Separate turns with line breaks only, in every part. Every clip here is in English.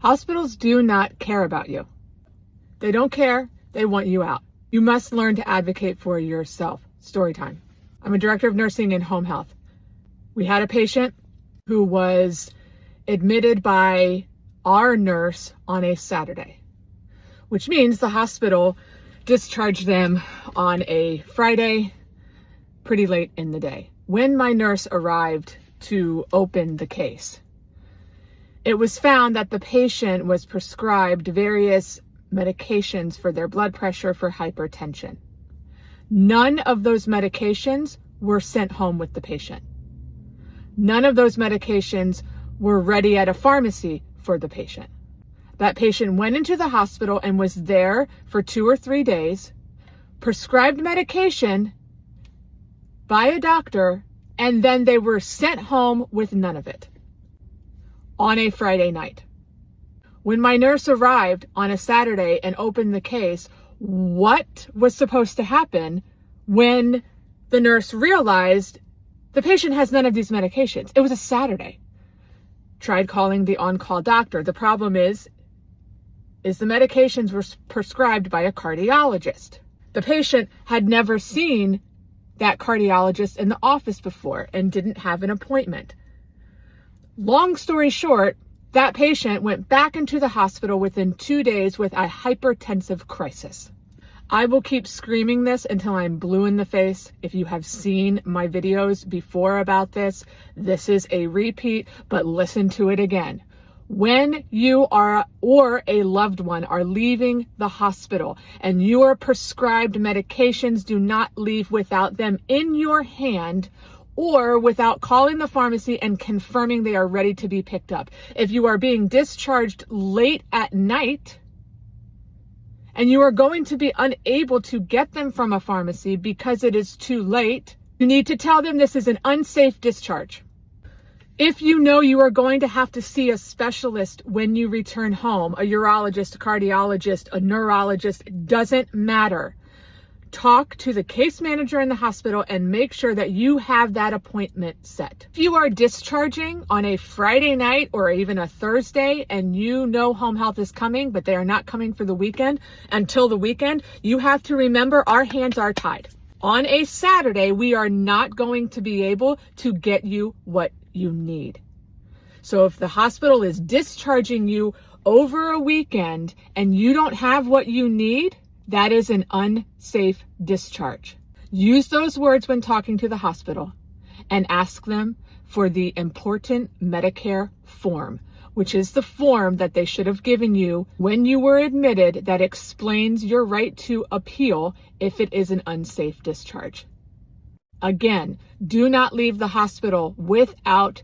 Hospitals do not care about you. They don't care. They want you out. You must learn to advocate for yourself. Story time. I'm a director of nursing in home health. We had a patient who was admitted by our nurse on a Saturday, which means the hospital discharged them on a Friday, pretty late in the day. When my nurse arrived to open the case, it was found that the patient was prescribed various medications for their blood pressure, for hypertension. None of those medications were sent home with the patient. None of those medications were ready at a pharmacy for the patient. That patient went into the hospital and was there for 2 or 3 days, prescribed medication by a doctor, and then they were sent home with none of it on a Friday night. When my nurse arrived on a Saturday and opened the case, what was supposed to happen when the nurse realized the patient has none of these medications? It was a Saturday. Tried calling the on-call doctor. The problem is the medications were prescribed by a cardiologist. The patient had never seen that cardiologist in the office before and didn't have an appointment. Long story short, that patient went back into the hospital within 2 days with a hypertensive crisis. I will keep screaming this until I'm blue in the face. If you have seen my videos before about this, this is a repeat, but listen to it again. When you are, or a loved one, are leaving the hospital and your prescribed medications, do not leave without them in your hand or without calling the pharmacy and confirming they are ready to be picked up. If you are being discharged late at night and you are going to be unable to get them from a pharmacy because it is too late, you need to tell them this is an unsafe discharge. If you know you are going to have to see a specialist when you return home, a urologist, a cardiologist, a neurologist, it doesn't matter. Talk to the case manager in the hospital and make sure that you have that appointment set. If you are discharging on a Friday night or even a Thursday and you know home health is coming, but they are not coming for the weekend until the weekend, you have to remember our hands are tied. On a Saturday, we are not going to be able to get you what you need. So if the hospital is discharging you over a weekend and you don't have what you need, that is an unsafe discharge. Use those words when talking to the hospital and ask them for the important Medicare form, which is the form that they should have given you when you were admitted that explains your right to appeal if it is an unsafe discharge. Again, do not leave the hospital without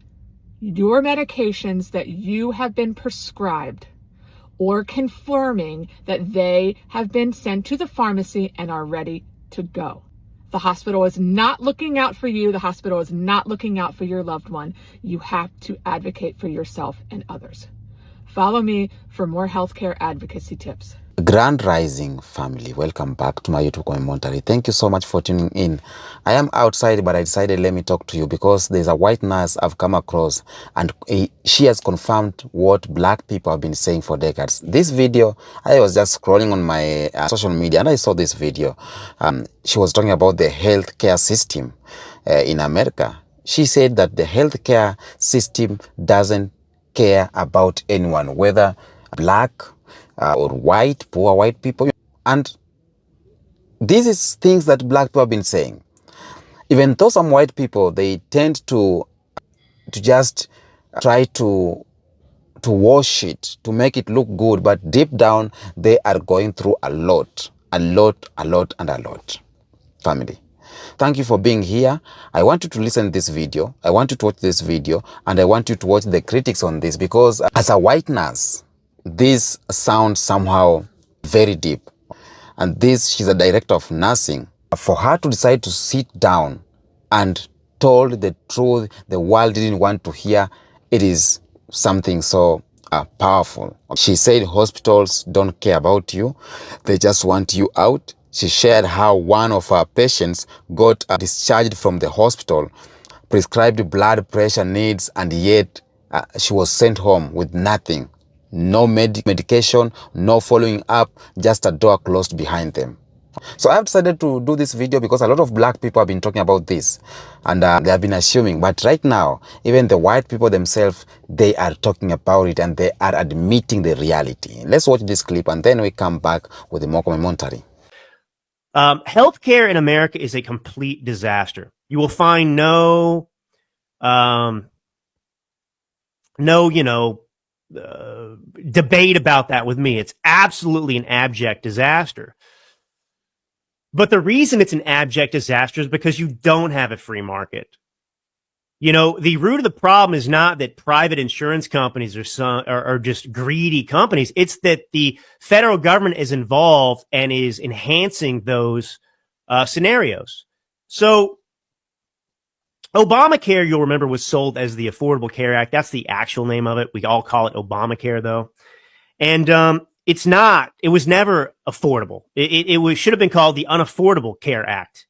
your medications that you have been prescribed or confirming that they have been sent to the pharmacy and are ready to go. The hospital is not looking out for you. The hospital is not looking out for your loved one. You have to advocate for yourself and others. Follow me for more healthcare advocacy tips.
Grand Rising family, welcome back to my YouTube commentary. Thank you so much for tuning in. I am outside, but I decided let me talk to you because there's a white nurse I've come across and she has confirmed what black people have been saying for decades. This video, I was just scrolling on my social media and I saw this video. She was talking about the healthcare system in America. She said that the healthcare system doesn't care about anyone, whether black or white, poor white people. And this is things that black people have been saying. Even though some white people, they tend to just try to wash it, to make it look good, but deep down, they are going through a lot. Family, thank you for being here. I want you to listen to this video. I want you to watch this video, and I want you to watch the critics on this, because as a white nurse, this sounds somehow very deep. And she's a director of nursing. For her to decide to sit down and told the truth the world didn't want to hear, it is something so powerful. She said hospitals don't care about you. They just want you out. She shared how one of her patients got discharged from the hospital, prescribed blood pressure needs, and yet she was sent home with nothing. no medication, no following up, just a door closed behind them. So I have decided to do this video because a lot of black people have been talking about this, and they have been assuming, but right now, even the white people themselves, they are talking about it and they are admitting the reality. Let's watch this clip and then we come back with a more commentary.
Healthcare in America is a complete disaster. You will find no, debate about that with me. It's absolutely an abject disaster. But the reason it's an abject disaster is because you don't have a free market. The root of the problem is not that private insurance companies are just greedy companies. It's that the federal government is involved and is enhancing those scenarios. So Obamacare, you'll remember, was sold as the Affordable Care Act. That's the actual name of it. We all call it Obamacare, though. And it's not. It was never affordable. It should have been called the Unaffordable Care Act.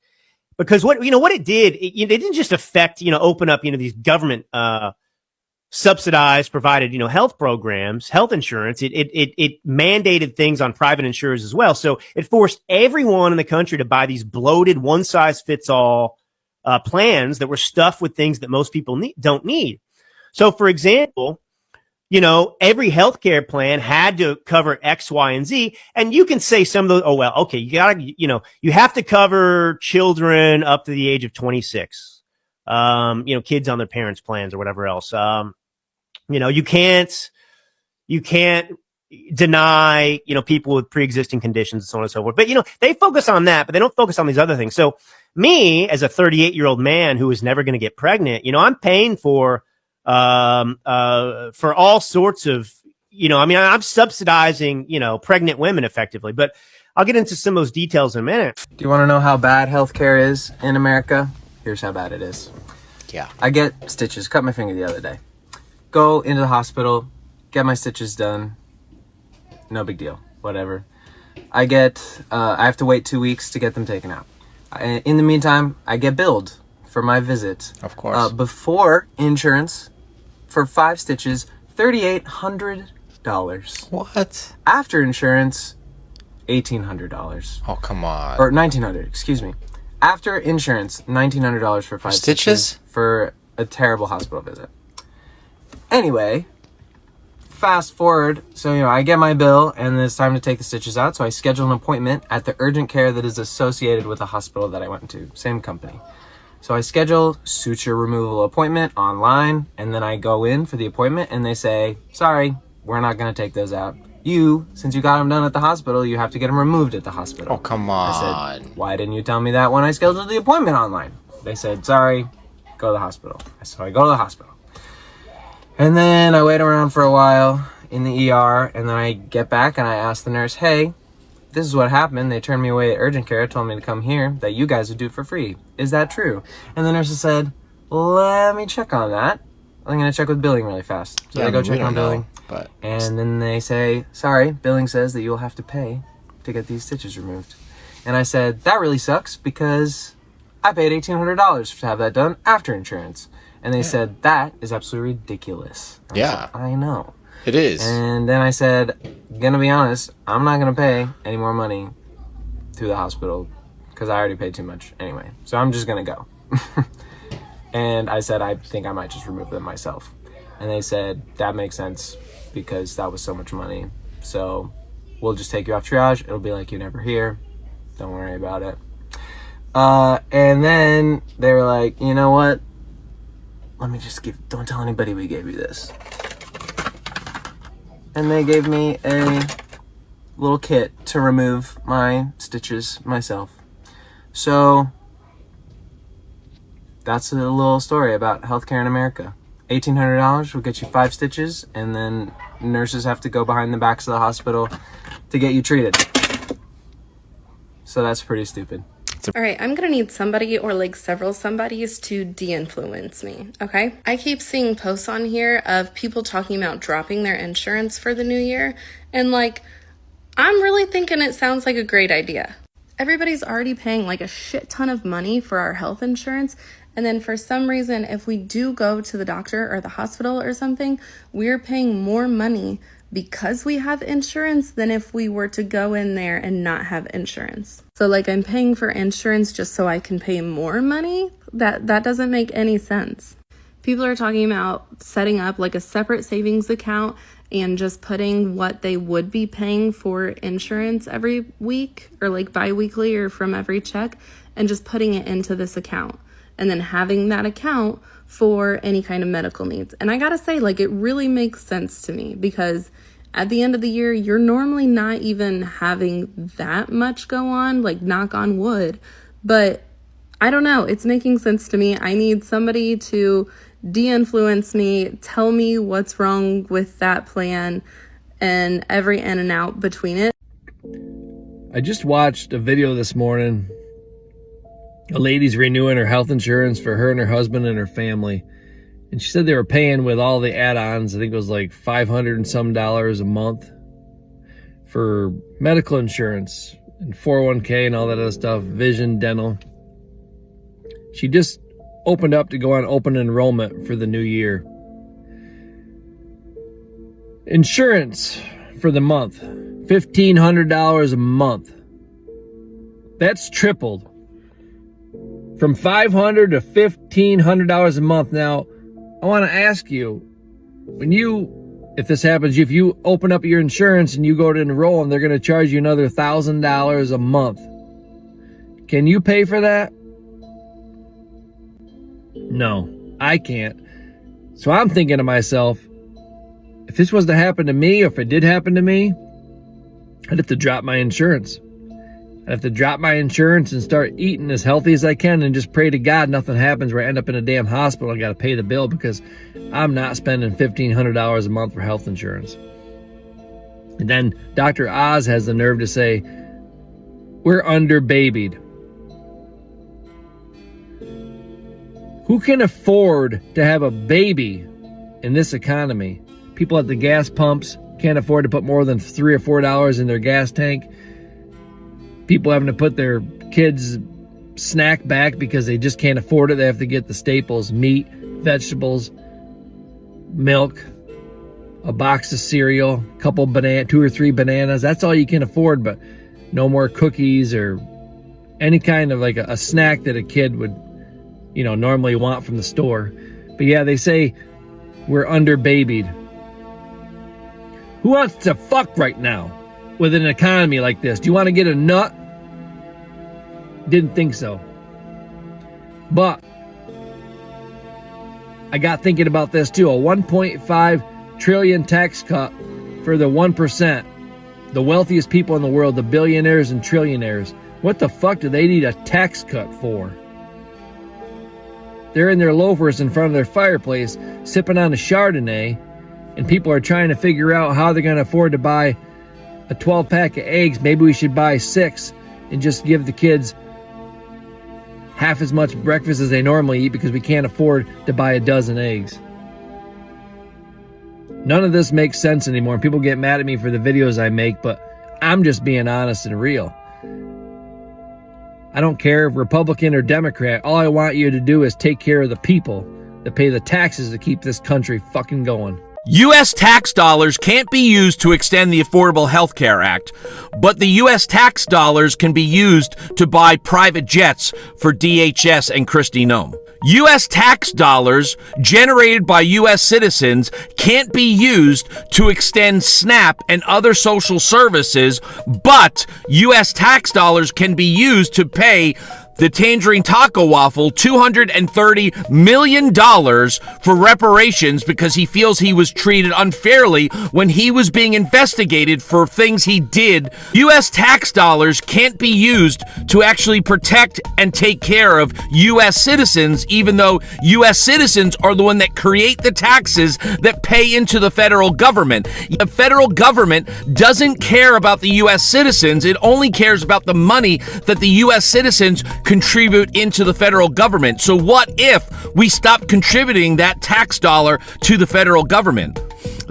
Because what it did, it didn't just affect, open up, these government subsidized, provided, health programs, health insurance. It mandated things on private insurers as well. So it forced everyone in the country to buy these bloated one size fits all plans that were stuffed with things that most people don't need. So, for example, every healthcare plan had to cover X, Y, and Z. And you can say some of those, oh, well, okay, you have to cover children up to the age of 26, kids on their parents' plans or whatever else. You can't deny, people with pre-existing conditions and so on and so forth. But, they focus on that, but they don't focus on these other things. So me, as a 38-year-old man who is never going to get pregnant, I'm paying for all sorts of, I'm subsidizing, pregnant women effectively, but I'll get into some of those details in a minute.
Do you want to know how bad healthcare is in America? Here's how bad it is.
Yeah.
I get stitches, cut my finger the other day. Go into the hospital, get my stitches done. No big deal, whatever. I have to wait 2 weeks to get them taken out. In the meantime, I get billed for my visit.
Of course.
Before insurance, for 5 stitches, $3,800.
What?
After insurance, $1,800.
Oh, come on.
Or $1,900, excuse me. After insurance, $1,900 for 5 stitches for a terrible hospital visit. Anyway, fast forward. So, I get my bill and it's time to take the stitches out. So I schedule an appointment at the urgent care that is associated with the hospital that I went to. Same company. So I schedule suture removal appointment online, and then I go in for the appointment and they say, sorry, we're not going to take those out. Since you got them done at the hospital, you have to get them removed at the hospital.
Oh, come on.
I said, why didn't you tell me that when I scheduled the appointment online? They said, sorry, go to the hospital. So I go to the hospital. And then I wait around for a while in the ER, and then I get back and I ask the nurse, hey, this is what happened. They turned me away at urgent care, told me to come here, that you guys would do it for free. Is that true? And the nurse said, let me check on that. I'm going to check with billing really fast. So
yeah,
they go check on billing.
But
and then they say, sorry, billing says that you'll have to pay to get these stitches removed. And I said, that really sucks because I paid $1,800 to have that done after insurance. And they said, that is absolutely ridiculous. I said, I know.
It is.
And then I said, gonna be honest, I'm not gonna pay any more money to the hospital because I already paid too much anyway. So I'm just gonna go. And I said, I think I might just remove them myself. And they said, that makes sense because that was so much money. So we'll just take you off triage. It'll be like you're never here. Don't worry about it. And then they were like, you know what? Don't tell anybody we gave you this. And they gave me a little kit to remove my stitches myself. So that's a little story about healthcare in America. $1,800 will get you 5 stitches, and then nurses have to go behind the backs of the hospital to get you treated. So that's pretty stupid.
All right, I'm gonna need somebody or like several somebodies to de-influence me, okay? I keep seeing posts on here of people talking about dropping their insurance for the new year, and like, I'm really thinking it sounds like a great idea. Everybody's already paying like a shit ton of money for our health insurance, and then for some reason, if we do go to the doctor or the hospital or something, we're paying more money because we have insurance than if we were to go in there and not have insurance. So like I'm paying for insurance just so I can pay more money? That doesn't make any sense. People are talking about setting up like a separate savings account and just putting what they would be paying for insurance every week or like bi-weekly or from every check and just putting it into this account and then having that account for any kind of medical needs. And I gotta say, like, it really makes sense to me because at the end of the year, you're normally not even having that much go on, like knock on wood. But I don't know, it's making sense to me. I need somebody to de-influence me, tell me what's wrong with that plan and every in and out between it.
I just watched a video this morning. A lady's renewing her health insurance for her and her husband and her family. And she said they were paying with all the add-ons. I think it was like $500 and some a month for medical insurance and 401k and all that other stuff, vision, dental. She just opened up to go on open enrollment for the new year. Insurance for the month, $1,500 a month. That's tripled. From $500 to $1,500 a month. Now, I want to ask you, if this happens, if you open up your insurance and you go to enroll and they're going to charge you another $1,000 a month, can you pay for that? No, I can't. So I'm thinking to myself, if this was to happen to me, or if it did happen to me, I'd have to drop my insurance. I'd have to drop my insurance and start eating as healthy as I can and just pray to God nothing happens where I end up in a damn hospital and got to pay the bill because I'm not spending $1,500 a month for health insurance. And then Dr. Oz has the nerve to say, we're under-babied. Who can afford to have a baby in this economy? People at the gas pumps can't afford to put more than $3 or $4 in their gas tank. People having to put their kids' snack back because they just can't afford it. They have to get the staples, meat, vegetables, milk, a box of cereal, a couple banana, 2 or 3 bananas. That's all you can afford, but no more cookies or any kind of like a snack that a kid would, normally want from the store. But yeah, they say we're under-babied. Who wants to fuck right now with an economy like this? Do you want to get a nut? Didn't think so. But I got thinking about this too. A 1.5 trillion tax cut for the 1%, the wealthiest people in the world, the billionaires and trillionaires. What the fuck do they need a tax cut for? They're in their loafers in front of their fireplace sipping on a Chardonnay, and people are trying to figure out how they're going to afford to buy a 12-pack of eggs. Maybe we should buy 6 and just give the kids half as much breakfast as they normally eat because we can't afford to buy a dozen eggs. None of this makes sense anymore. People get mad at me for the videos I make, but I'm just being honest and real. I don't care if Republican or Democrat. All I want you to do is take care of the people that pay the taxes to keep this country fucking going.
U.S. tax dollars can't be used to extend the Affordable Health Care Act, but the U.S. tax dollars can be used to buy private jets for DHS and Kristi Noem. U.S. tax dollars generated by U.S. citizens can't be used to extend SNAP and other social services, but U.S. tax dollars can be used to pay the Tangerine Taco Waffle $230 million for reparations because he feels he was treated unfairly when he was being investigated for things he did. U.S. tax dollars can't be used to actually protect and take care of U.S. citizens, even though U.S. citizens are the one that create the taxes that pay into the federal government. The federal government doesn't care about the U.S. citizens. It only cares about the money that the U.S. citizens contribute into the federal government. So what if we stop contributing that tax dollar to the federal government?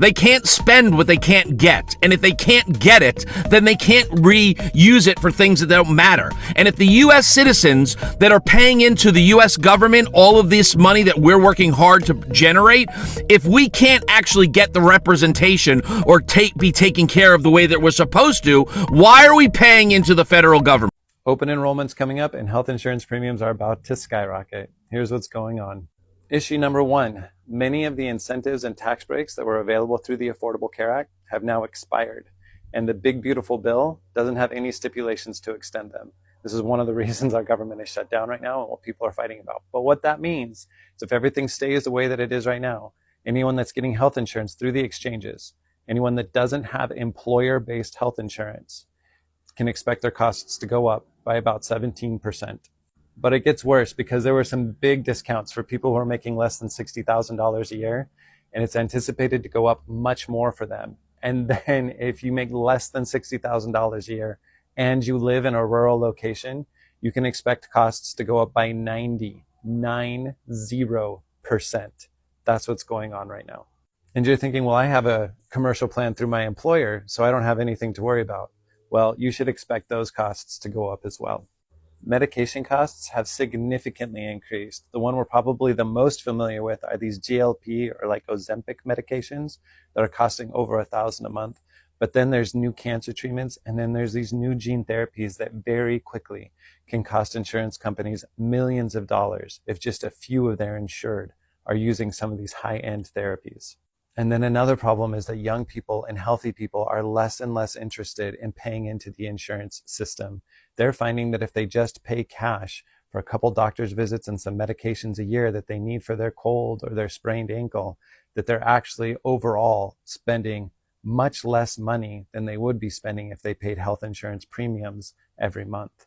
They can't spend what they can't get. And if they can't get it, then they can't reuse it for things that don't matter. And if the U.S. citizens that are paying into the U.S. government all of this money that we're working hard to generate, if we can't actually get the representation or be taken care of the way that we're supposed to, why are we paying into the federal government?
Open enrollment's coming up and health insurance premiums are about to skyrocket. Here's what's going on. Issue number one, many of the incentives and tax breaks that were available through the Affordable Care Act have now expired. And the big beautiful bill doesn't have any stipulations to extend them. This is one of the reasons our government is shut down right now and what people are fighting about. But what that means is if everything stays the way that it is right now, anyone that's getting health insurance through the exchanges, anyone that doesn't have employer-based health insurance can expect their costs to go up by about 17%. But it gets worse because there were some big discounts for people who are making less than $60,000 a year, and it's anticipated to go up much more for them. And then if you make less than $60,000 a year and you live in a rural location, you can expect costs to go up by 90%. That's what's going on right now. And you're thinking, well, I have a commercial plan through my employer, so I don't have anything to worry about. Well, you should expect those costs to go up as well. Medication costs have significantly increased. The one we're probably the most familiar with are these GLP or like Ozempic medications that are costing over $1,000 a month. But then there's new cancer treatments, and then there's these new gene therapies that very quickly can cost insurance companies millions of dollars if just a few of their insured are using some of these high-end therapies. And then another problem is that young people and healthy people are less and less interested in paying into the insurance system. They're finding that if they just pay cash for a couple doctor's visits and some medications a year that they need for their cold or their sprained ankle, that they're actually overall spending much less money than they would be spending if they paid health insurance premiums every month.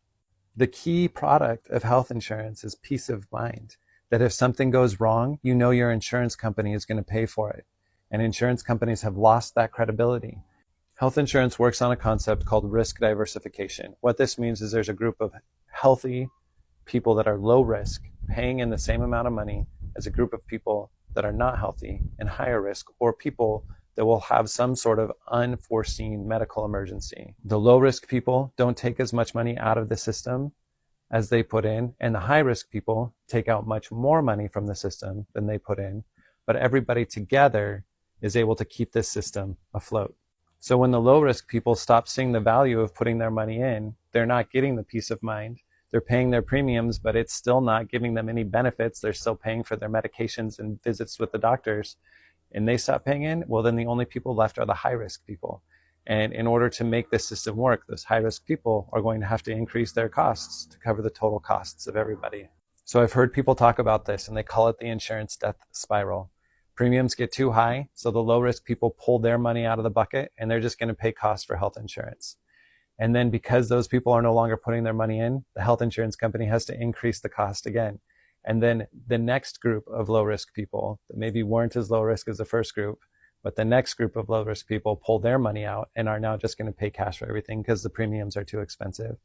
The key product of health insurance is peace of mind, that if something goes wrong, you know your insurance company is going to pay for it. And insurance companies have lost that credibility. Health insurance works on a concept called risk diversification. What this means is there's a group of healthy people that are low risk paying in the same amount of money as a group of people that are not healthy and higher risk, or people that will have some sort of unforeseen medical emergency. The low risk people don't take as much money out of the system as they put in, and the high risk people take out much more money from the system than they put in, but everybody together is able to keep this system afloat. So when the low risk people stop seeing the value of putting their money in, they're not getting the peace of mind. They're paying their premiums, but it's still not giving them any benefits. They're still paying for their medications and visits with the doctors, and they stop paying in. Well, then the only people left are the high risk people. And in order to make this system work, those high risk people are going to have to increase their costs to cover the total costs of everybody. So I've heard people talk about this, and they call it the insurance death spiral. Premiums get too high, so the low risk people pull their money out of the bucket, and they're just going to pay costs for health insurance. And then because those people are no longer putting their money in, the health insurance company has to increase the cost again. And then the next group of low risk people that maybe weren't as low risk as the first group, but the next group of low risk people pull their money out and are now just going to pay cash for everything because the premiums are too expensive.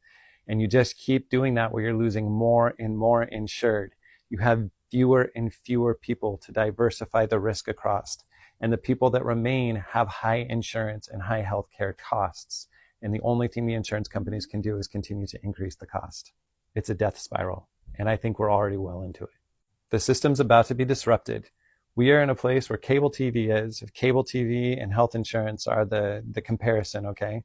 And you just keep doing that where you're losing more and more insured. You have fewer and fewer people to diversify the risk across. And the people that remain have high insurance and high healthcare costs. And the only thing the insurance companies can do is continue to increase the cost. It's a death spiral. And I think we're already well into it. The system's about to be disrupted. We are in a place where cable TV is. If cable TV and health insurance are the comparison, okay?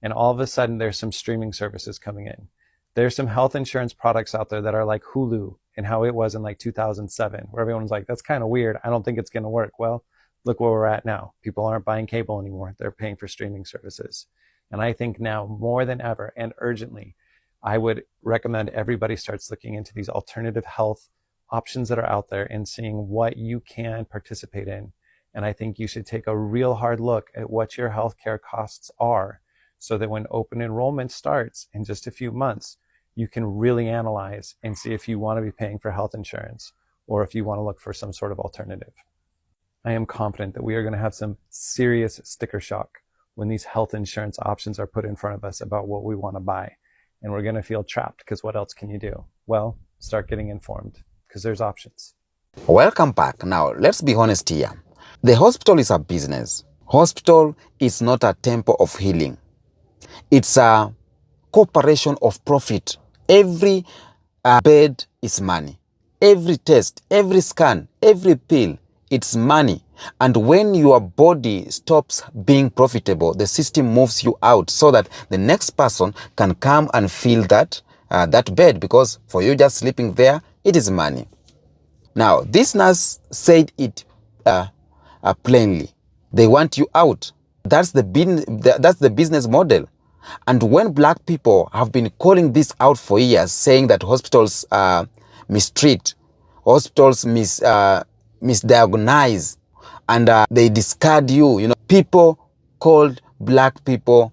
And all of a sudden there's some streaming services coming in. There's some health insurance products out there that are like Hulu and how it was in like 2007, where everyone was like, that's kind of weird. I don't think it's going to work. Well, look where we're at now. People aren't buying cable anymore. They're paying for streaming services. And I think now more than ever and urgently, I would recommend everybody starts looking into these alternative health options that are out there and seeing what you can participate in. And I think you should take a real hard look at what your healthcare costs are so that when open enrollment starts in just a few months, you can really analyze and see if you want to be paying for health insurance or if you want to look for some sort of alternative. I am confident that we are going to have some serious sticker shock when these health insurance options are put in front of us about what we want to buy. And we're going to feel trapped because what else can you do? Well, start getting informed because there's options.
Welcome back. Now, let's be honest here. The hospital is a business. Hospital is not a temple of healing. It's a corporation of profit. Every bed is money. Every test, every scan, every pill, it's money. And when your body stops being profitable, the system moves you out so that the next person can come and fill that bed, because for you just sleeping there, it is money. Now, this nurse said it plainly. They want you out. That's the business model. And when black people have been calling this out for years, saying that hospitals mistreat, hospitals misdiagnose, and they discard you, people called black people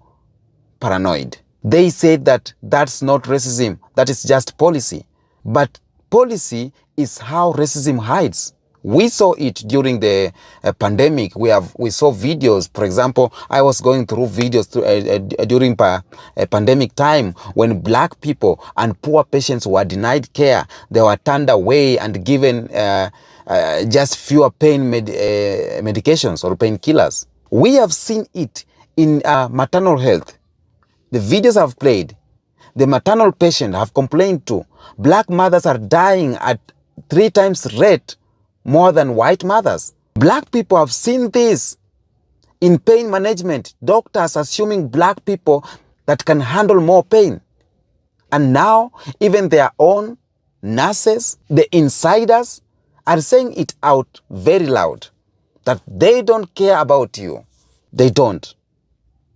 paranoid. They said that that's not racism, that is just policy. But policy is how racism hides. We saw it during the pandemic. We saw videos. For example, I was going through videos during pandemic time when black people and poor patients were denied care. They were turned away and given just fewer pain medications or painkillers. We have seen it in maternal health. The videos I've played, the maternal patient have complained to. Black mothers are dying at 3 times rate more than white mothers. Black people have seen this in pain management. Doctors assuming black people that can handle more pain. And now, even their own nurses, the insiders, are saying it out very loud that they don't care about you. They don't.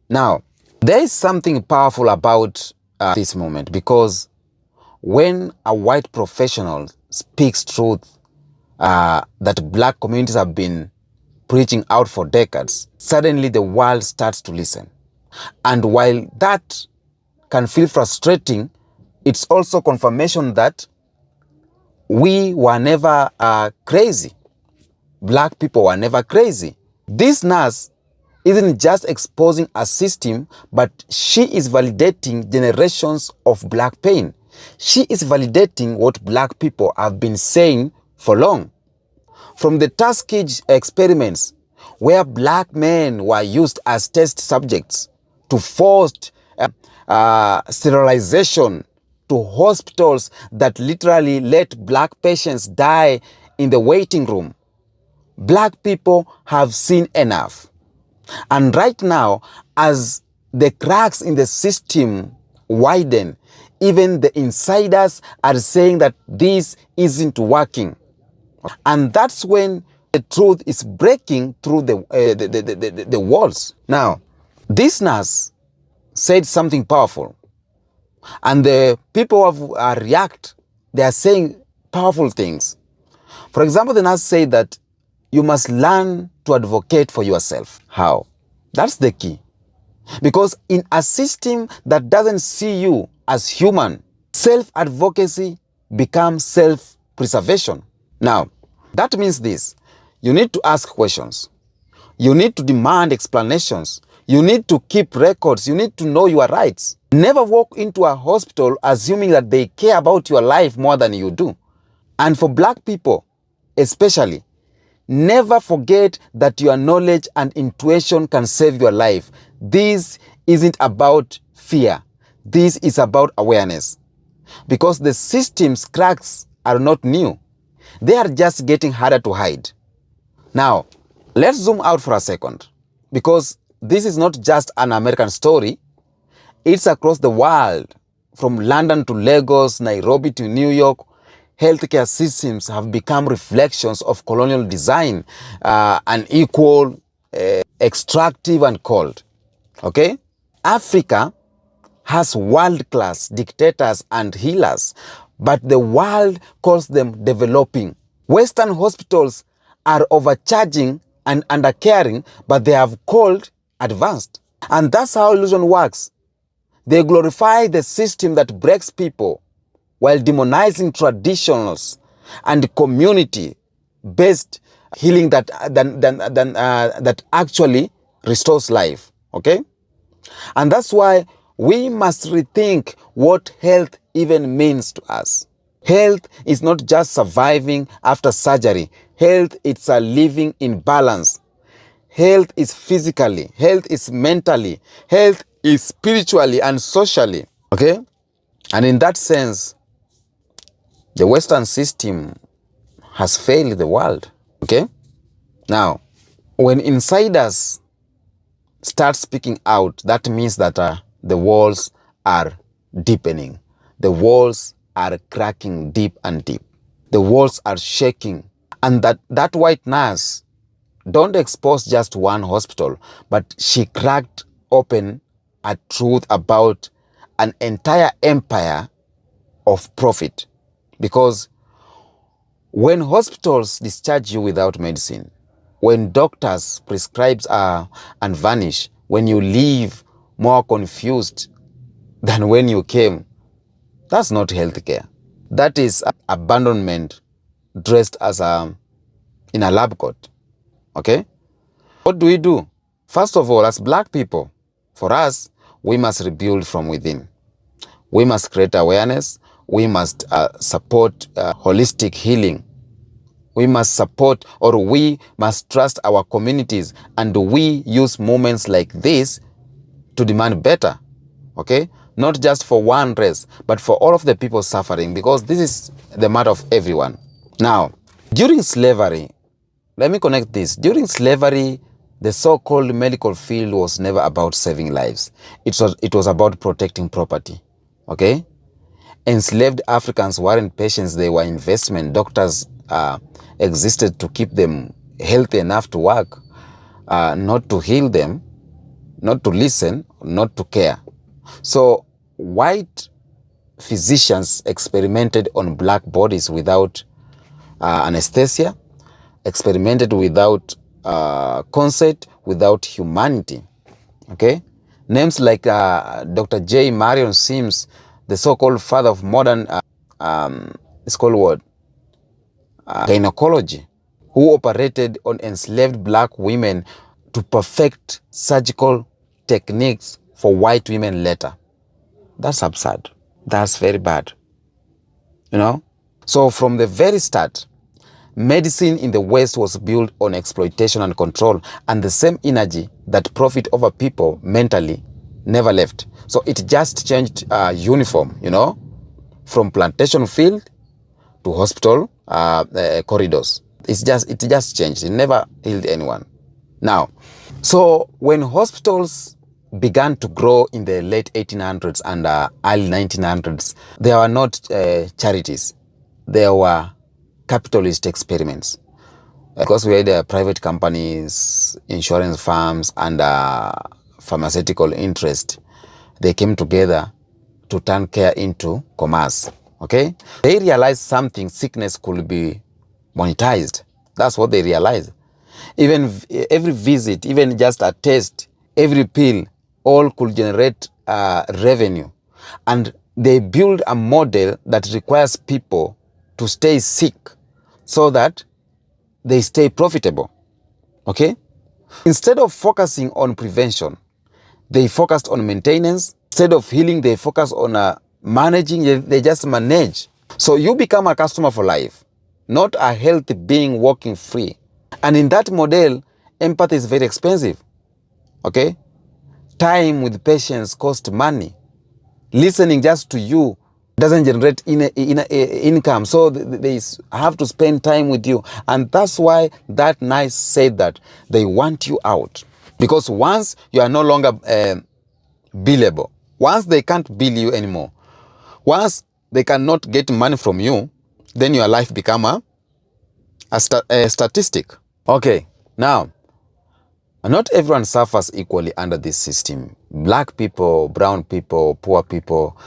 Now, there is something powerful about this moment, because when a white professional speaks truth that black communities have been preaching out for decades, suddenly the world starts to listen. And while that can feel frustrating, it's also confirmation that we were never crazy. Black people were never crazy. This nurse isn't just exposing a system, but she is validating generations of black pain. She is validating what black people have been saying for long. From the Tuskegee experiments, where black men were used as test subjects, to forced sterilization, to hospitals that literally let black patients die in the waiting room, black people have seen enough. And right now, as the cracks in the system widen, even the insiders are saying that this isn't working. And that's when the truth is breaking through the walls. Now, this nurse said something powerful. And the people who react, they are saying powerful things. For example, the nurse said that you must learn to advocate for yourself. How? That's the key. Because in a system that doesn't see you as human, self-advocacy becomes self-preservation. Now, that means this. You need to ask questions. You need to demand explanations. You need to keep records. You need to know your rights. Never walk into a hospital assuming that they care about your life more than you do. And for black people, especially, never forget that your knowledge and intuition can save your life. This isn't about fear. This is about awareness. Because the system's cracks are not new. They are just getting harder to hide. Now, let's zoom out for a second. Because this is not just an American story. It's across the world. From London to Lagos, Nairobi to New York, healthcare systems have become reflections of colonial design, unequal, extractive, and cold. Okay? Africa has world-class dictators and healers, but the world calls them developing. Western hospitals are overcharging and undercaring, but they have called advanced. And that's how illusion works. They glorify the system that breaks people while demonizing traditionals and community-based healing that actually restores life. Okay? And that's why we must rethink what health even means to us. Health is not just surviving after surgery. Health is a living in balance. Health is physically, health is mentally, health is spiritually and socially. Okay? And in that sense, the Western system has failed the world. Okay? Now, when insiders start speaking out, that means that the walls are deepening. The walls are cracking deep and deep. The walls are shaking. And that white nurse don't expose just one hospital, but she cracked open a truth about an entire empire of profit. Because when hospitals discharge you without medicine, when doctors prescribe and vanish, when you leave more confused than when you came, that's not healthcare. That is abandonment dressed as in a lab coat. Okay? What do we do? First of all, as black people, for us, we must rebuild from within. We must create awareness. We must support holistic healing. We must support, or we must trust our communities, and we use moments like this to demand better, okay? Not just for one race, but for all of the people suffering, because this is the matter of everyone. Now, during slavery, let me connect this. During slavery, the so-called medical field was never about saving lives. It was about protecting property, okay? Enslaved Africans weren't patients, they were investment. Doctors existed to keep them healthy enough to work, not to heal them, not to listen, not to care. So white physicians experimented on black bodies without anesthesia, experimented without consent, without humanity. Okay? Names like Dr. J. Marion Sims, the so-called father of modern, it's called what? Gynecology, who operated on enslaved black women to perfect surgical techniques for white women later. That's absurd. That's very bad. You know? So from the very start, medicine in the West was built on exploitation and control, and the same energy that profit over people mentally never left. So it just changed uniform, you know, from plantation field to hospital corridors. It just changed. It never healed anyone. Now, so when hospitals began to grow in the late 1800s and early 1900s, there were not charities. There were capitalist experiments. Because we had private companies, insurance firms, and pharmaceutical interest, they came together to turn care into commerce. Okay? They realized something, sickness could be monetized. That's what they realized. Even every visit, even just a test, every pill, all could generate revenue. And they build a model that requires people to stay sick so that they stay profitable. Okay? Instead of focusing on prevention, they focused on maintenance. Instead of healing, they focus on managing. They just manage. So you become a customer for life, not a healthy being walking free. And in that model, empathy is very expensive. Okay? Time with patients costs money. Listening just to you doesn't generate income. So they have to spend time with you. And that's why that nurse said that they want you out. Because once you are no longer billable, once they can't bill you anymore, once they cannot get money from you, then your life become a statistic. Okay, now, not everyone suffers equally under this system. Black people, brown people, poor people,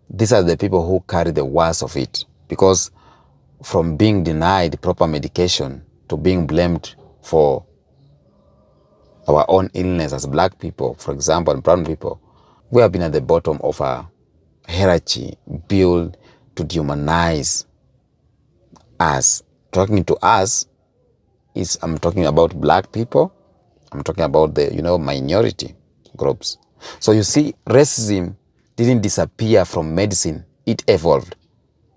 these are the people who carry the worst of it. Because from being denied proper medication to being blamed for our own illness as black people, for example, and brown people, we have been at the bottom of a hierarchy built to dehumanize us. Talking to us is, I'm talking about black people, I'm talking about the, minority groups. So you see, racism didn't disappear from medicine, it evolved.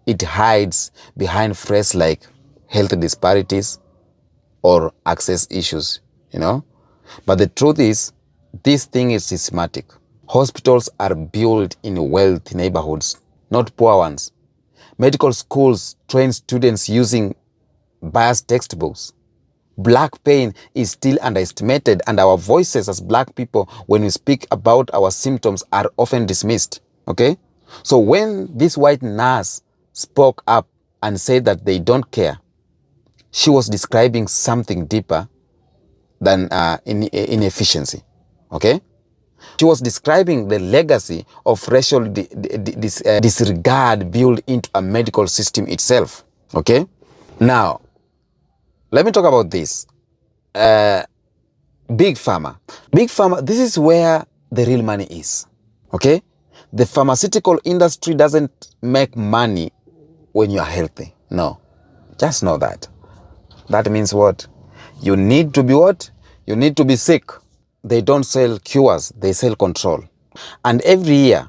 It hides behind phrases like health disparities, or access issues, you know. But the truth is, this thing is systematic. Hospitals are built in wealthy neighborhoods, not poor ones. Medical schools train students using biased textbooks. Black pain is still underestimated, and our voices as black people, when we speak about our symptoms, are often dismissed. Okay? So when this white nurse spoke up and said that they don't care, she was describing something deeper than inefficiency. Okay? She was describing the legacy of racial disregard built into a medical system itself. Okay? Now, let me talk about this. Big Pharma. Big Pharma, this is where the real money is. Okay? The pharmaceutical industry doesn't make money when you are healthy. No. Just know that. That means what? You need to be what? You need to be sick. They don't sell cures, they sell control. And every year,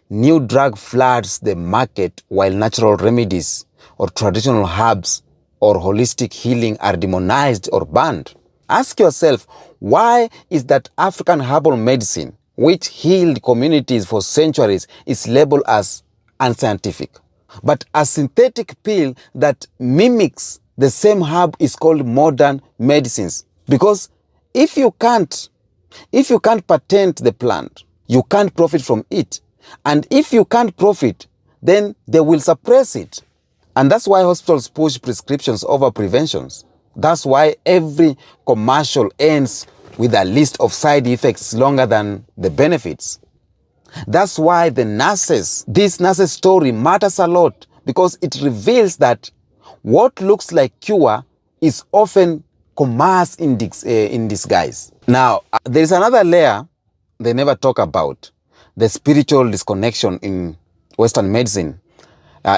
new drug floods the market while natural remedies or traditional herbs or holistic healing are demonized or banned. Ask yourself, why is that African herbal medicine, which healed communities for centuries, is labeled as unscientific? But a synthetic pill that mimics the same herb is called modern medicines. Because if you can't patent the plant, you can't profit from it. And if you can't profit, then they will suppress it. And that's why hospitals push prescriptions over preventions. That's why every commercial ends with a list of side effects longer than the benefits. That's why this nurses story matters a lot, because it reveals that what looks like cure is often commerce in disguise. Now, there is another layer they never talk about, the spiritual disconnection in Western medicine.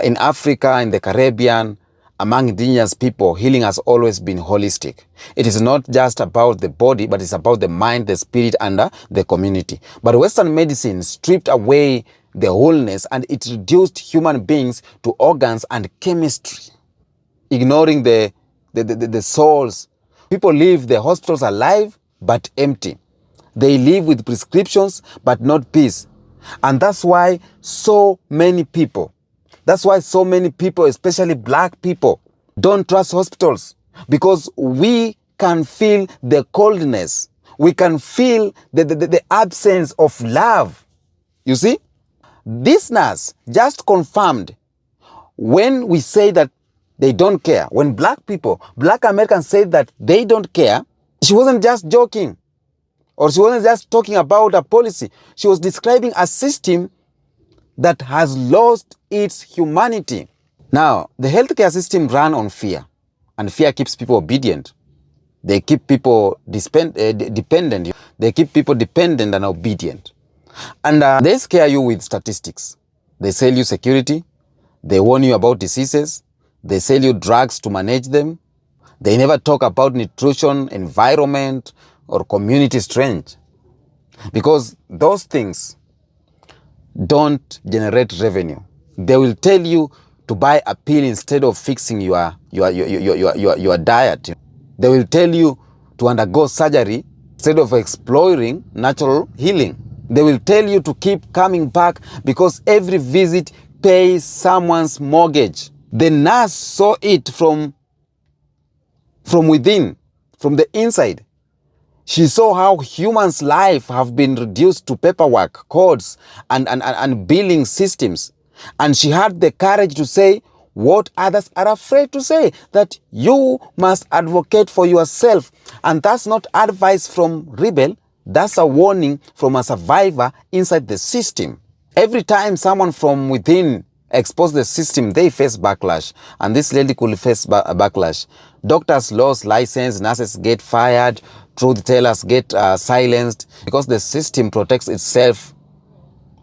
In Africa, in the Caribbean, among indigenous people, healing has always been holistic. It is not just about the body, but it's about the mind, the spirit, and the community. But Western medicine stripped away the wholeness, and it reduced human beings to organs and chemistry, ignoring the souls. People leave the hospitals alive but empty. They live with prescriptions but not peace. And that's why so many people, especially black people, don't trust hospitals, because we can feel the coldness. We can feel the absence of love. You see? This nurse just confirmed when we say that they don't care. When black Americans say that they don't care, she wasn't just joking, or she wasn't just talking about a policy. She was describing a system that has lost its humanity. Now, the healthcare system runs on fear, and fear keeps people obedient. They keep people dependent. They keep people dependent and obedient. And they scare you with statistics. They sell you security. They warn you about diseases. They sell you drugs to manage them. They never talk about nutrition, environment, or community strength, because those things don't generate revenue. They will tell you to buy a pill instead of fixing your diet. They will tell you to undergo surgery instead of exploring natural healing. They will tell you to keep coming back because every visit pays someone's mortgage. The nurse saw it from within, from the inside. She saw how humans' life have been reduced to paperwork, codes, and billing systems. And she had the courage to say what others are afraid to say, that you must advocate for yourself. And that's not advice from rebel, that's a warning from a survivor inside the system. Every time someone from within expose the system, they face backlash. And this lady could face backlash. Doctors lose license, nurses get fired, truth tellers get silenced, because the system protects itself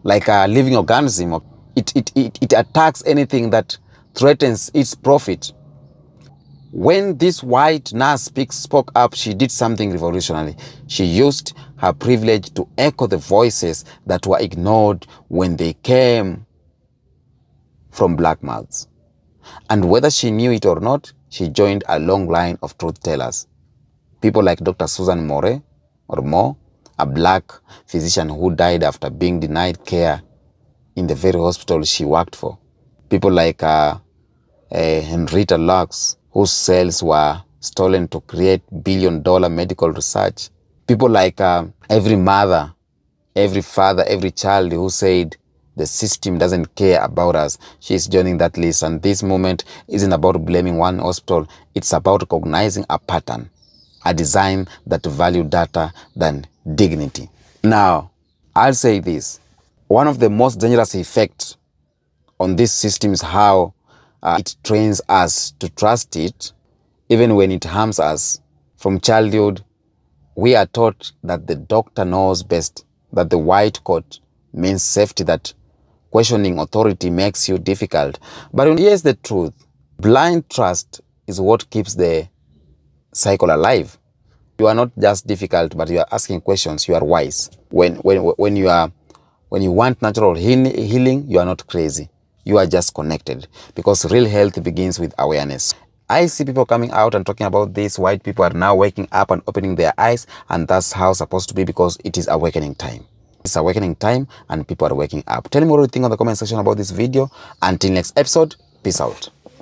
like a living organism. It attacks anything that threatens its profit. When this white nurse spoke up, she did something revolutionary. She used her privilege to echo the voices that were ignored when they came from black mouths. And whether she knew it or not, she joined a long line of truth tellers. People like Dr. Susan Moore, a black physician who died after being denied care in the very hospital she worked for. People like Henrietta Lacks, whose cells were stolen to create billion-dollar medical research. People like every mother, every father, every child who said the system doesn't care about us. She's joining that list. And this moment isn't about blaming one hospital. It's about recognizing a pattern, a design that values data than dignity. Now, I'll say this. One of the most dangerous effects on this system is how it trains us to trust it, even when it harms us. From childhood, we are taught that the doctor knows best, that the white coat means safety, that questioning authority makes you difficult. But here's the truth. Blind trust is what keeps the cycle alive. You are not just difficult, but you are asking questions. You are wise. When you want natural healing, you are not crazy. You are just connected, because real health begins with awareness. I see people coming out and talking about this. White people are now waking up and opening their eyes, and that's how it's supposed to be, because it is awakening time. It's awakening time and people are waking up. Tell me what you think on the comment section about this video. Until next episode, peace out.